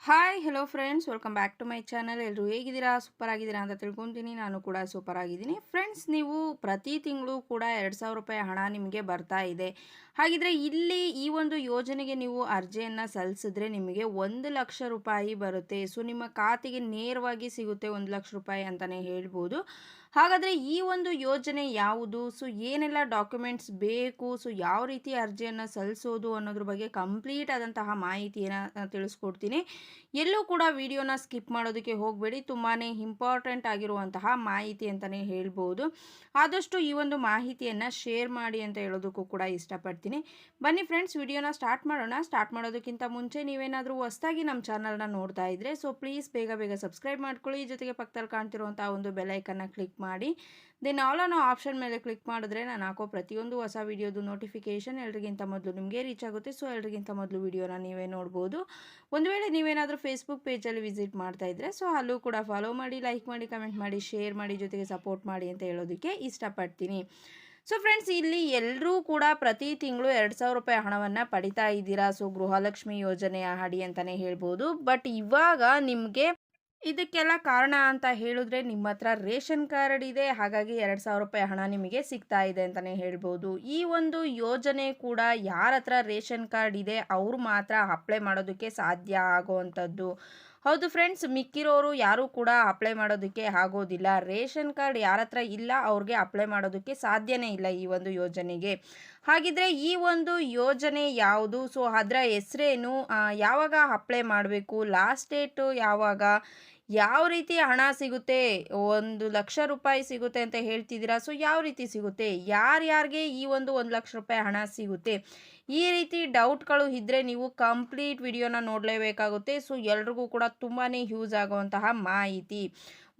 Hi hello friends, welcome back to my channel. ಎಲ್ಲರೂ ಹೇಗಿದ್ದೀರಾ? Super ಆಗಿದ್ದೀರಾ ಅಂತ ತಿಳ್ಕೊತೀನಿ. ನಾನು ಕೂಡ ಸೂಪರ್ ಆಗಿದ್ದೀನಿ. ಫ್ರೆಂಡ್ಸ್, ನೀವು ಪ್ರತಿ ತಿಂಗಳು ಕೂಡ 2,000 ರೂಪಾಯಿ ಹಣ ನಿಮಗೆ ಬರ್ತಾ ಇದೆ. ಹಾಗಿದ್ರೆ ಇಲ್ಲಿ ಈ ಒಂದು ಯೋಜನೆಗೆ ನೀವು ಅರ್ಜಿಯನ್ನು ಸಲ್ಲಿಸಿದ್ರೆ ನಿಮಗೆ 1,00,000 ರೂಪಾಯಿ ಬರುತ್ತೆ. ಸೊ ನಿಮ್ಮ ಖಾತೆಗೆ ನೇರವಾಗಿ ಸಿಗುತ್ತೆ 1,00,000 ರೂಪಾಯಿ ಅಂತಲೇ ಹೇಳ್ಬೋದು. ಹಾಗಾದರೆ ಈ ಒಂದು ಯೋಜನೆ ಯಾವುದು? ಸೊ ಏನೆಲ್ಲ ಡಾಕ್ಯುಮೆಂಟ್ಸ್ ಬೇಕು? ಸೊ ಯಾವ ರೀತಿ ಅರ್ಜಿಯನ್ನು ಸಲ್ಲಿಸೋದು ಅನ್ನೋದ್ರ ಬಗ್ಗೆ ಕಂಪ್ಲೀಟ್ ಆದಂತಹ ಮಾಹಿತಿಯನ್ನು ತಿಳಿಸ್ಕೊಡ್ತೀನಿ. ಎಲ್ಲೂ ಕೂಡ ವಿಡಿಯೋನ ಸ್ಕಿಪ್ ಮಾಡೋದಕ್ಕೆ ಹೋಗಬೇಡಿ. ತುಂಬಾ ಇಂಪಾರ್ಟೆಂಟ್ ಆಗಿರುವಂತಹ ಮಾಹಿತಿ ಅಂತಲೇ ಹೇಳ್ಬೋದು. ಆದಷ್ಟು ಈ ಒಂದು ಮಾಹಿತಿಯನ್ನು ಶೇರ್ ಮಾಡಿ ಅಂತ ಹೇಳೋದಕ್ಕೂ ಕೂಡ ಇಷ್ಟಪಡ್ತೀನಿ. ಬನ್ನಿ ಫ್ರೆಂಡ್ಸ್, ವಿಡಿಯೋನ ಸ್ಟಾರ್ಟ್ ಮಾಡೋಣ. ಸ್ಟಾರ್ಟ್ ಮಾಡೋದಕ್ಕಿಂತ ಮುಂಚೆ ನೀವೇನಾದರೂ ಹೊಸದಾಗಿ ನಮ್ಮ ಚಾನಲ್ನ ನೋಡ್ತಾ ಇದ್ದರೆ ಸೊ ಪ್ಲೀಸ್ ಬೇಗ ಬೇಗ ಸಬ್ಸ್ಕ್ರೈಬ್ ಮಾಡ್ಕೊಳ್ಳಿ. ಜೊತೆಗೆ ಪಕ್ಕದಲ್ಲಿ ಕಾಣ್ತಿರುವಂಥ ಒಂದು ಬೆಲೈಕನ್ನು ಕ್ಲಿಕ್ ಮಾಡಿ ದೆನ್ ಆಲ್ ಅನ್ನೋ ಆಪ್ಷನ್ ಮೇಲೆ ಕ್ಲಿಕ್ ಮಾಡಿದ್ರೆ ನಾನು ಹಾಕೋ ಪ್ರತಿಯೊಂದು ಹೊಸ ವಿಡಿಯೋದು ನೋಟಿಫಿಕೇಷನ್ ಎಲ್ರಿಗಿಂತ ಮೊದಲು ನಿಮಗೆ ರೀಚ್ ಆಗುತ್ತೆ. ಸೊ ಎಲ್ರಿಗಿಂತ ಮೊದಲು ವಿಡಿಯೋನ ನೀವೇ ನೋಡ್ಬೋದು. ಒಂದು ವೇಳೆ ನೀವೇನಾದರೂ ಫೇಸ್ಬುಕ್ ಪೇಜಲ್ಲಿ ವಿಸಿಟ್ ಮಾಡ್ತಾ ಇದ್ದರೆ ಸೊ ಅಲ್ಲೂ ಕೂಡ ಫಾಲೋ ಮಾಡಿ, ಲೈಕ್ ಮಾಡಿ, ಕಮೆಂಟ್ ಮಾಡಿ, ಶೇರ್ ಮಾಡಿ, ಜೊತೆಗೆ ಸಪೋರ್ಟ್ ಮಾಡಿ ಅಂತ ಹೇಳೋದಕ್ಕೆ ಇಷ್ಟಪಡ್ತೀನಿ. ಸೊ ಫ್ರೆಂಡ್ಸ್, ಇಲ್ಲಿ ಎಲ್ಲರೂ ಕೂಡ ಪ್ರತಿ ತಿಂಗಳು 2,000 ರೂಪಾಯಿ ಹಣವನ್ನು ಪಡಿತಾ ಇದ್ದೀರಾ. ಸೊ ಗೃಹಲಕ್ಷ್ಮಿ ಯೋಜನೆಯ ಅಡಿ ಅಂತಲೇ ಹೇಳ್ಬೋದು. ಬಟ್ ಇವಾಗ ನಿಮಗೆ ಇದಕ್ಕೆಲ್ಲ ಕಾರಣ ಅಂತ ಹೇಳಿದ್ರೆ ನಿಮ್ಮ ಹತ್ರ ರೇಷನ್ ಕಾರ್ಡ್ ಇದೆ, ಹಾಗಾಗಿ 2,000 ರೂಪಾಯಿ ಹಣ ನಿಮಗೆ ಸಿಗ್ತಾ ಇದೆ ಅಂತಲೇ ಹೇಳ್ಬೋದು. ಈ ಒಂದು ಯೋಜನೆ ಕೂಡ ಯಾರ ಹತ್ರ ರೇಷನ್ ಕಾರ್ಡ್ ಇದೆ ಅವರು ಮಾತ್ರ ಅಪ್ಲೈ ಮಾಡೋದಕ್ಕೆ ಸಾಧ್ಯ ಆಗುವಂಥದ್ದು. ಹೌದು ಫ್ರೆಂಡ್ಸ್, ಮಿಕ್ಕಿರೋರು ಯಾರೂ ಕೂಡ ಅಪ್ಲೈ ಮಾಡೋದಕ್ಕೆ ಆಗೋದಿಲ್ಲ. ರೇಷನ್ ಕಾರ್ಡ್ ಯಾರ ಹತ್ರ ಇಲ್ಲ ಅವ್ರಿಗೆ ಅಪ್ಲೈ ಮಾಡೋದಕ್ಕೆ ಸಾಧ್ಯನೇ ಇಲ್ಲ ಈ ಒಂದು ಯೋಜನೆಗೆ. ಹಾಗಿದ್ರೆ ಈ ಒಂದು ಯೋಜನೆ ಯಾವುದು? ಸೊ ಅದರ ಹೆಸರೇನು? ಯಾವಾಗ ಅಪ್ಲೈ ಮಾಡಬೇಕು? ಲಾಸ್ಟ್ ಡೇಟು ಯಾವಾಗ? ಯಾವ ರೀತಿ ಹಣ ಸಿಗುತ್ತೆ? 1,00,000 ರೂಪಾಯಿ ಸಿಗುತ್ತೆ ಅಂತ ಹೇಳ್ತಿದ್ದೀರಾ. ಸೊ ಯಾವ ರೀತಿ ಸಿಗುತ್ತೆ? ಯಾರ್ಯಾರಿಗೆ ಈ ಒಂದು 1,00,000 ರೂಪಾಯಿ ಹಣ ಸಿಗುತ್ತೆ? ಈ ರೀತಿ ಡೌಟ್ಗಳು ಇದ್ದರೆ ನೀವು ಕಂಪ್ಲೀಟ್ ವಿಡಿಯೋನ ನೋಡಲೇಬೇಕಾಗುತ್ತೆ. ಸೊ ಎಲ್ರಿಗೂ ಕೂಡ ತುಂಬಾ ಯೂಸ್ ಆಗುವಂತಹ ಮಾಹಿತಿ.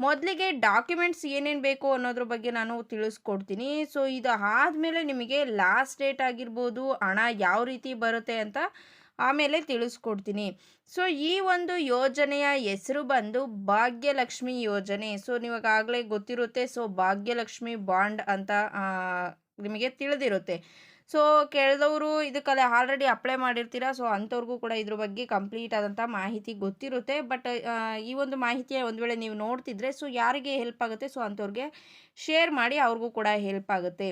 ಮೊದಲಿಗೆ ಡಾಕ್ಯುಮೆಂಟ್ಸ್ ಏನೇನು ಬೇಕು ಅನ್ನೋದ್ರ ಬಗ್ಗೆ ನಾನು ತಿಳಿಸ್ಕೊಡ್ತೀನಿ. ಸೊ ಇದು ಆದಮೇಲೆ ನಿಮಗೆ ಲಾಸ್ಟ್ ಡೇಟ್ ಆಗಿರ್ಬೋದು, ಹಣ ಯಾವ ರೀತಿ ಬರುತ್ತೆ ಅಂತ ಆಮೇಲೆ ತಿಳಿಸ್ಕೊಡ್ತೀನಿ. ಸೊ ಈ ಒಂದು ಯೋಜನೆಯ ಹೆಸರು ಬಂದು ಭಾಗ್ಯಲಕ್ಷ್ಮಿ ಯೋಜನೆ. ಸೊ ನಿಮಗಾಗಲೇ ಗೊತ್ತಿರುತ್ತೆ. ಸೊ ಭಾಗ್ಯಲಕ್ಷ್ಮಿ ಬಾಂಡ್ ಅಂತ ನಿಮಗೆ ತಿಳಿದಿರುತ್ತೆ. ಸೊ ಕೆಲವರು ಇದಕ್ಕೆಲ್ಲ ಆಲ್ರೆಡಿ ಅಪ್ಲೈ ಮಾಡಿರ್ತೀರ. ಸೊ ಅಂಥವ್ರಿಗೂ ಕೂಡ ಇದ್ರ ಬಗ್ಗೆ ಕಂಪ್ಲೀಟ್ ಆದಂಥ ಮಾಹಿತಿ ಗೊತ್ತಿರುತ್ತೆ. ಬಟ್ ಈ ಒಂದು ಮಾಹಿತಿಯ ಒಂದು ವೇಳೆ ನೀವು ನೋಡ್ತಿದ್ರೆ ಸೊ ಯಾರಿಗೆ ಹೆಲ್ಪ್ ಆಗುತ್ತೆ ಸೊ ಅಂಥವ್ರಿಗೆ ಶೇರ್ ಮಾಡಿ, ಅವ್ರಿಗೂ ಕೂಡ ಹೆಲ್ಪ್ ಆಗುತ್ತೆ.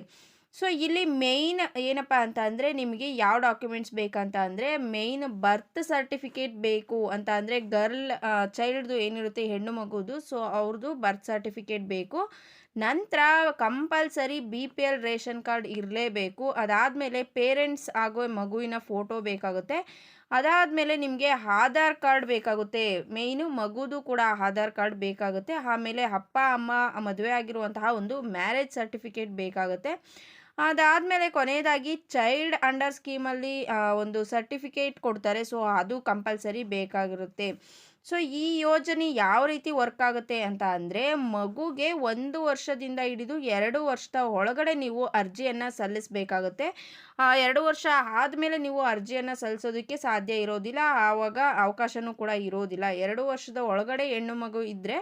ಸೊ ಇಲ್ಲಿ ಮೇಯ್ನ್ ಏನಪ್ಪ ಅಂತ ಅಂದರೆ ನಿಮಗೆ ಯಾವ ಡಾಕ್ಯುಮೆಂಟ್ಸ್ ಬೇಕಂತ ಅಂದರೆ ಮೇಯ್ನ್ ಬರ್ತ್ ಸರ್ಟಿಫಿಕೇಟ್ ಬೇಕು ಅಂತ ಅಂದರೆ ಚೈಲ್ಡ್ದು ಏನಿರುತ್ತೆ ಹೆಣ್ಣು ಮಗುದು, ಸೊ ಅವ್ರದ್ದು ಬರ್ತ್ ಸರ್ಟಿಫಿಕೇಟ್ ಬೇಕು. ನಂತರ ಕಂಪಲ್ಸರಿ BPL ರೇಷನ್ ಕಾರ್ಡ್ ಇರಲೇಬೇಕು. ಅದಾದಮೇಲೆ ಪೇರೆಂಟ್ಸ್ ಆಗೋ ಮಗುವಿನ ಫೋಟೋ ಬೇಕಾಗುತ್ತೆ. ಅದಾದಮೇಲೆ ನಿಮಗೆ ಆಧಾರ್ ಕಾರ್ಡ್ ಬೇಕಾಗುತ್ತೆ. ಮೇಯ್ನು ಮಗುದು ಕೂಡ ಆಧಾರ್ ಕಾರ್ಡ್ ಬೇಕಾಗುತ್ತೆ. ಆಮೇಲೆ ಅಪ್ಪ ಅಮ್ಮ ಮದುವೆ ಆಗಿರುವಂತಹ ಒಂದು ಮ್ಯಾರೇಜ್ ಸರ್ಟಿಫಿಕೇಟ್ ಬೇಕಾಗುತ್ತೆ. ಅದಾದಮೇಲೆ ಕೊನೆಯದಾಗಿ ಚೈಲ್ಡ್ ಅಂಡರ್ ಸ್ಕೀಮಲ್ಲಿ ಒಂದು ಸರ್ಟಿಫಿಕೇಟ್ ಕೊಡ್ತಾರೆ. ಸೊ ಅದು ಕಂಪಲ್ಸರಿ ಬೇಕಾಗಿರುತ್ತೆ. ಸೊ ಈ ಯೋಜನೆ ಯಾವ ರೀತಿ ವರ್ಕ್ ಆಗುತ್ತೆ ಅಂತ ಅಂದರೆ ಮಗುಗೆ 1 ವರ್ಷದಿಂದ ಹಿಡಿದು 2 ವರ್ಷದ ಒಳಗಡೆ ನೀವು ಅರ್ಜಿಯನ್ನು ಸಲ್ಲಿಸಬೇಕಾಗುತ್ತೆ. 2 ವರ್ಷ ಆದಮೇಲೆ ನೀವು ಅರ್ಜಿಯನ್ನು ಸಲ್ಲಿಸೋದಕ್ಕೆ ಸಾಧ್ಯ ಇರೋದಿಲ್ಲ, ಆವಾಗ ಅವಕಾಶನೂ ಕೂಡ ಇರೋದಿಲ್ಲ. 2 ವರ್ಷದ ಒಳಗಡೆ ಹೆಣ್ಣು ಮಗು ಇದ್ದರೆ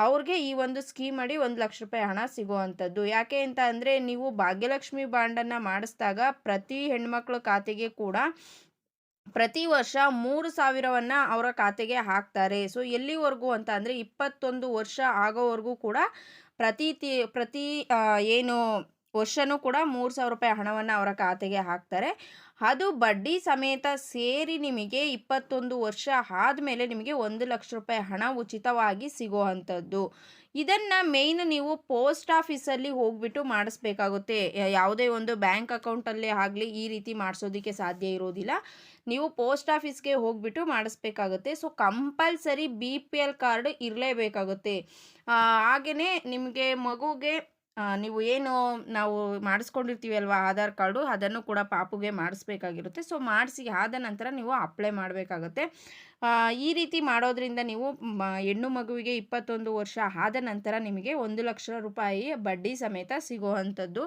ಅವ್ರಿಗೆ ಈ ಒಂದು ಸ್ಕೀಮ್ ಅಡಿ 1,00,000 ರೂಪಾಯಿ ಹಣ ಸಿಗುವಂಥದ್ದು. ಯಾಕೆ ಅಂತ ಅಂದರೆ ನೀವು ಭಾಗ್ಯಲಕ್ಷ್ಮಿ ಬಾಂಡನ್ನು ಮಾಡಿಸಿದಾಗ ಪ್ರತಿ ಹೆಣ್ಮಕ್ಳ ಖಾತೆಗೆ ಕೂಡ ಪ್ರತಿ ವರ್ಷ 3,000ವನ್ನು ಅವರ ಖಾತೆಗೆ ಹಾಕ್ತಾರೆ. ಸೊ ಎಲ್ಲಿವರೆಗೂ ಅಂತ ಅಂದರೆ 21 ವರ್ಷ ಆಗೋವರೆಗೂ ಕೂಡ ಪ್ರತಿ ಏನು ವರ್ಷವೂ ಕೂಡ 3,000 ರೂಪಾಯಿ ಹಣವನ್ನು ಅವರ ಖಾತೆಗೆ ಹಾಕ್ತಾರೆ. ಅದು ಬಡ್ಡಿ ಸಮೇತ ಸೇರಿ ನಿಮಗೆ 21 ವರ್ಷ ಆದಮೇಲೆ ನಿಮಗೆ 1,00,000 ರೂಪಾಯಿ ಹಣ ಉಚಿತವಾಗಿ ಸಿಗುವಂಥದ್ದು. ಇದನ್ನು ಮೇಯ್ನ್ ನೀವು ಪೋಸ್ಟ್ ಆಫೀಸಲ್ಲಿ ಹೋಗ್ಬಿಟ್ಟು ಮಾಡಿಸ್ಬೇಕಾಗುತ್ತೆ. ಯಾವುದೇ ಒಂದು ಬ್ಯಾಂಕ್ ಅಕೌಂಟಲ್ಲೇ ಆಗಲಿ ಈ ರೀತಿ ಮಾಡಿಸೋದಕ್ಕೆ ಸಾಧ್ಯ ಇರೋದಿಲ್ಲ. ನೀವು ಪೋಸ್ಟ್ ಆಫೀಸ್ಗೆ ಹೋಗ್ಬಿಟ್ಟು ಮಾಡಿಸ್ಬೇಕಾಗುತ್ತೆ. ಸೊ ಕಂಪಲ್ಸರಿ BPL ಕಾರ್ಡ್ ಇರಲೇಬೇಕಾಗುತ್ತೆ. ಹಾಗೆಯೇ ನಿಮಗೆ ಮಗುಗೆ ನೀವು ಏನು ನಾವು ಮಾಡಿಸ್ಕೊಂಡಿರ್ತೀವಿ ಅಲ್ವಾ ಆಧಾರ್ ಕಾರ್ಡು, ಅದನ್ನು ಕೂಡ ಪಾಪುಗೆ ಮಾಡಿಸ್ಬೇಕಾಗಿರುತ್ತೆ. ಸೊ ಮಾಡಿಸಿ ಆದ ನಂತರ ನೀವು ಅಪ್ಲೈ ಮಾಡಬೇಕಾಗುತ್ತೆ. ಈ ರೀತಿ ಮಾಡೋದ್ರಿಂದ ನೀವು ಹೆಣ್ಣು ಮಗುವಿಗೆ 21 ವರ್ಷ ಆದ ನಂತರ ನಿಮಗೆ 1,00,000 ರೂಪಾಯಿ ಬಡ್ಡಿ ಸಮೇತ ಸಿಗುವಂಥದ್ದು.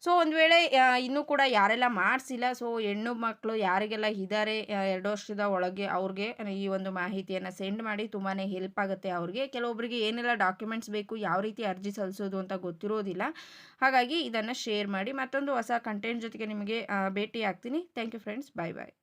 ಸೊ ಒಂದು ವೇಳೆ ಇನ್ನೂ ಕೂಡ ಯಾರೆಲ್ಲ ಮಾಡಿಸಿಲ್ಲ, ಸೊ ಹೆಣ್ಣು ಮಕ್ಕಳು ಯಾರಿಗೆಲ್ಲ ಇದ್ದಾರೆ 2 ವರ್ಷದ ಒಳಗೆ ಅವ್ರಿಗೆ ಈ ಒಂದು ಮಾಹಿತಿಯನ್ನು ಸೆಂಡ್ ಮಾಡಿ. ತುಂಬಾ ಹೆಲ್ಪ್ ಆಗುತ್ತೆ ಅವ್ರಿಗೆ. ಕೆಲವೊಬ್ಬರಿಗೆ ಏನೆಲ್ಲ ಡಾಕ್ಯುಮೆಂಟ್ಸ್ ಬೇಕು, ಯಾವ ರೀತಿ ಅರ್ಜಿ ಸಲ್ಲಿಸೋದು ಅಂತ ಗೊತ್ತಿರೋದಿಲ್ಲ. ಹಾಗಾಗಿ ಇದನ್ನು ಶೇರ್ ಮಾಡಿ. ಮತ್ತೊಂದು ಹೊಸ ಕಂಟೆಂಟ್ ಜೊತೆಗೆ ನಿಮಗೆ ಭೇಟಿ ಆಗ್ತೀನಿ. Thank you friends. Bye bye.